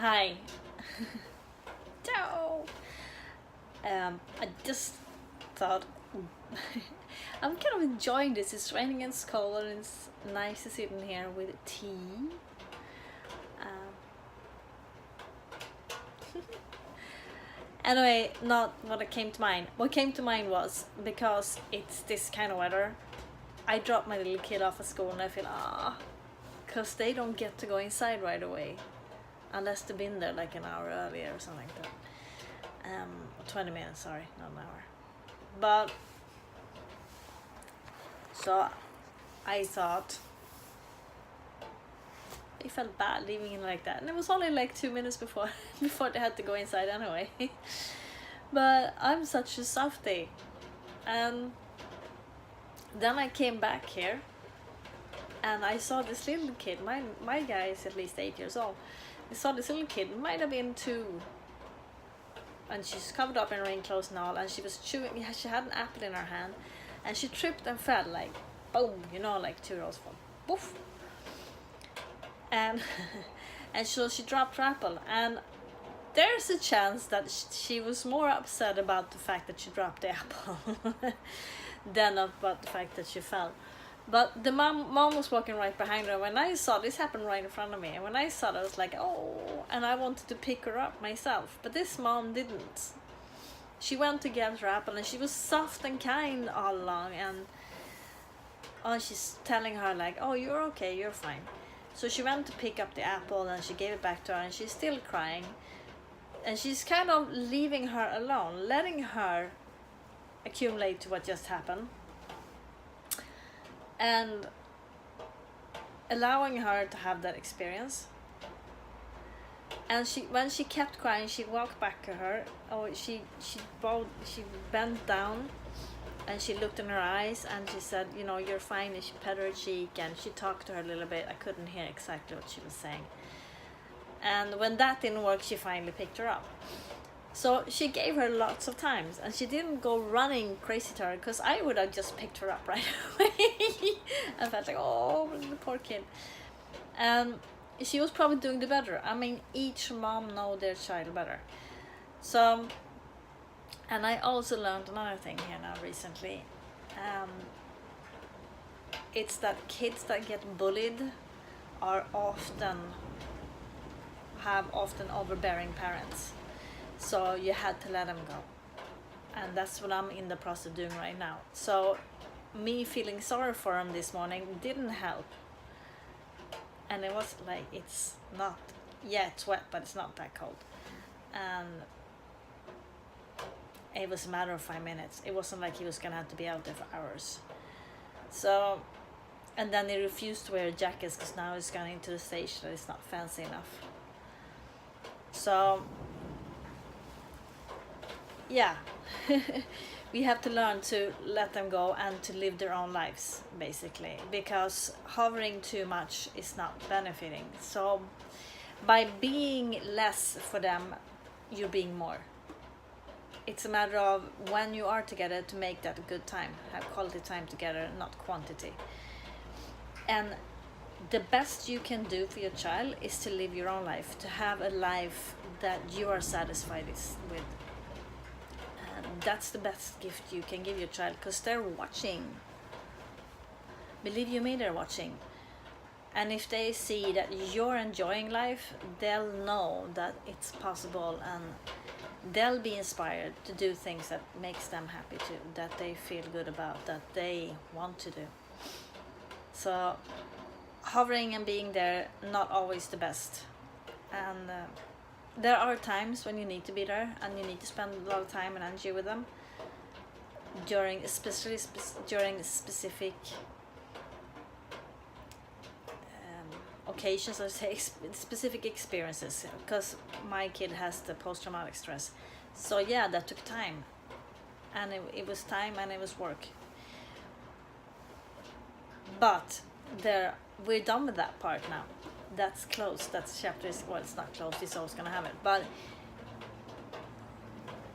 Hi. Ciao. I just thought I'm kind of enjoying this. It's raining and it's cold and it's nice to sit in here with tea. Um, anyway, not what came to mind. What came to mind was because it's this kind of weather. I dropped my little kid off at school and I feel because they don't get to go inside right away unless they've been there like an hour earlier or something like that. 20 minutes, sorry, not an hour. But so I thought I felt bad leaving it like that, and it was only like 2 minutes before before they had to go inside anyway. But I'm such a softie, and then I came back here and I saw this little kid. My guy is at least 8 years old. I saw this little kid, might have been 2, and she's covered up in rain clothes and all, and she was chewing. She had an apple in her hand, and she tripped and fell like boom, like 2-year-olds fall, poof, and and so she dropped her apple, and there's a chance that she was more upset about the fact that she dropped the apple than about the fact that she fell. But the mom was walking right behind her. When I saw this happen right in front of me, and when I saw it, I was like, oh, and I wanted to pick her up myself. But this mom didn't. She went to get her apple, and she was soft and kind all along. And she's telling her like, oh, you're okay, you're fine. So she went to pick up the apple, and she gave it back to her, and she's still crying. And she's kind of leaving her alone, letting her accumulate to what just happened, and allowing her to have that experience. And when she kept crying, she walked back to her. She bent down, and she looked in her eyes, and she said, you're fine. And she patted her cheek, and she talked to her a little bit. I couldn't hear exactly what she was saying. And when that didn't work, she finally picked her up. So she gave her lots of times, and she didn't go running crazy to her, because I would have just picked her up right away. I felt like, oh, the poor kid. And she was probably doing the better. I mean, each mom knows their child better. So, and I also learned another thing here now recently. It's that kids that get bullied have often overbearing parents. So you had to let them go. And that's what I'm in the process of doing right now. So me feeling sorry for him this morning didn't help. And it was like, it's wet, but it's not that cold. And it was a matter of 5 minutes. It wasn't like he was gonna have to be out there for hours. So, and then he refused to wear a jacket because now he's gone into the stage that it's not fancy enough. So yeah, we have to learn to let them go and to live their own lives, basically, because hovering too much is not benefiting. So by being less for them, you're being more. It's a matter of when you are together to make that a good time, have quality time together, not quantity. And the best you can do for your child is to live your own life, to have a life that you are satisfied with. That's the best gift you can give your child, because they're watching. Believe you me, they're watching. And if they see that you're enjoying life, they'll know that it's possible, and they'll be inspired to do things that makes them happy too, that they feel good about, that they want to do. So hovering and being there, not always the best. And there are times when you need to be there, and you need to spend a lot of time and energy with them especially during specific occasions, or say specific experiences, because my kid has the post-traumatic stress. So yeah, that took time, and it was time, and it was work. But we're done with that part now. That's closed. That chapter is, well, it's not closed, it's always gonna have it, but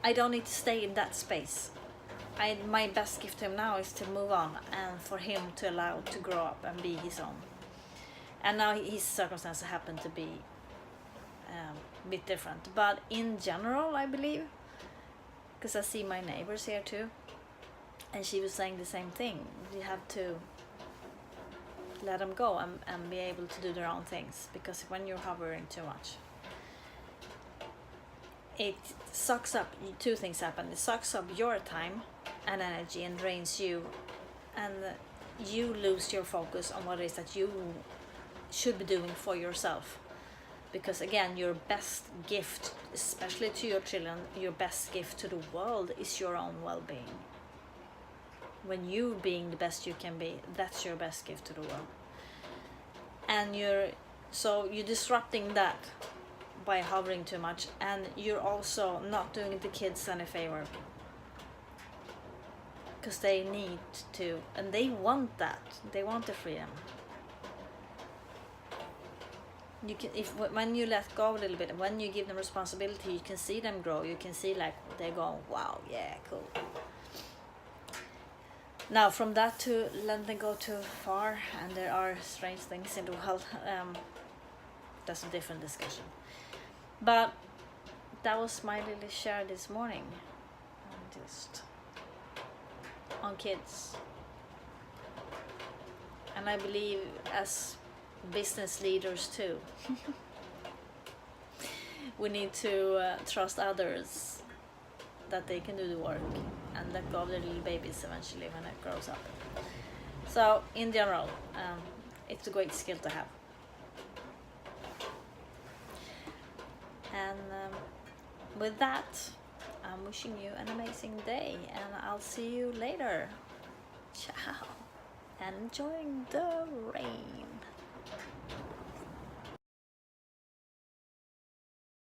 I don't need to stay in that space. My best gift to him now is to move on, and for him to allow to grow up and be his own. And now his circumstances happen to be bit different, but in general I believe, because I see my neighbors here too, and she was saying the same thing. You have to let them go and be able to do their own things, because when you're hovering too much, it sucks up. Two things happen: it sucks up your time and energy and drains you, and you lose your focus on what it is that you should be doing for yourself. Because again, your best gift, especially to your children, your best gift to the world is your own well-being. When you being the best you can be, that's your best gift to the world. And you're disrupting that by hovering too much, and you're also not doing the kids any favor, because they need to, and they want that. They want the freedom. You can, when you let go a little bit, when you give them responsibility, you can see them grow. You can see like they go, wow, yeah, cool. Now from that to let them go too far, and there are strange things in the world, that's a different discussion. But that was my little share this morning, just on kids. And I believe as business leaders too, we need to trust others that they can do the work, and let go of their little babies eventually when it grows up. So in general, it's a great skill to have. And with that, I'm wishing you an amazing day, and I'll see you later. Ciao, and enjoying the rain.